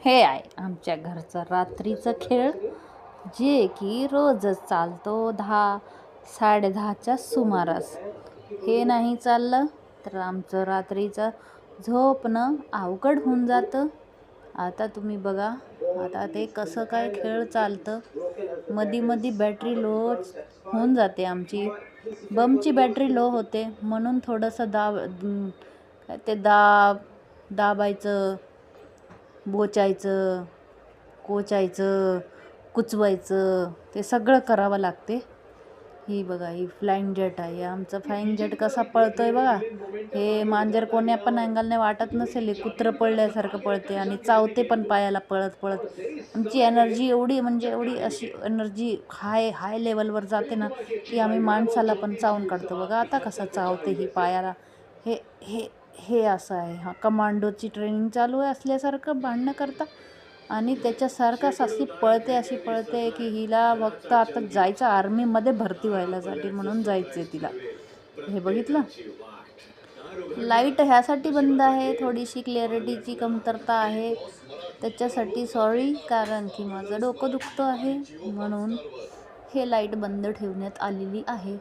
हे आहे आमच्या घरचा रात्रीचा खेळ, जे की रोजच चालतो 10-10:30च्या सुमारास. हे नाही चाललं तर आमचं रात्रीचं झोपणं अवघड होऊन जातं. आता तुम्ही बघा, आता ते कसं काय खेळ चालतं. मधी बॅटरी लो होऊन जाते आमची. बमची बॅटरी लो होते म्हणून थोडंसं काय ते दाबायचं, बोचायचं, कोचायचं, कुचवायचं, ते सगळं करावं लागते. ही बघा, ही फ्लाइंग जेट आहे. आमचं फ्लाइंग जेट कसा पळतोय बघा. हे मांजर कोण्या पण अँगलने वाटत नसेल, हे कुत्रं पळल्यासारखं पळते आणि चावते पण पायाला पळत पळत. आमची एनर्जी एवढी, म्हणजे एवढी अशी एनर्जी हाय लेवलवर जाते ना, की आम्ही माणसाला पण चावून काढतो. बघा आता कसं चावते ही पायाला. हे हे हे असं आहे. हा कमांडोची ट्रेनिंग चालू आहे असल्यासारखं भांडणं करता. आणि त्याच्यासारखंच अशी पळते की हिला फक्त आता जायचं आर्मीमध्ये भरती व्हायलासाठी, म्हणून जायचं आहे तिला. हे बघितलं. लाईट ह्यासाठी बंद आहे, थोडीशी क्लॅरिटीची कमतरता आहे त्याच्यासाठी सॉरी, कारण की माझं डोकं दुखतं आहे म्हणून हे लाईट बंद ठेवण्यात आलेली आहे.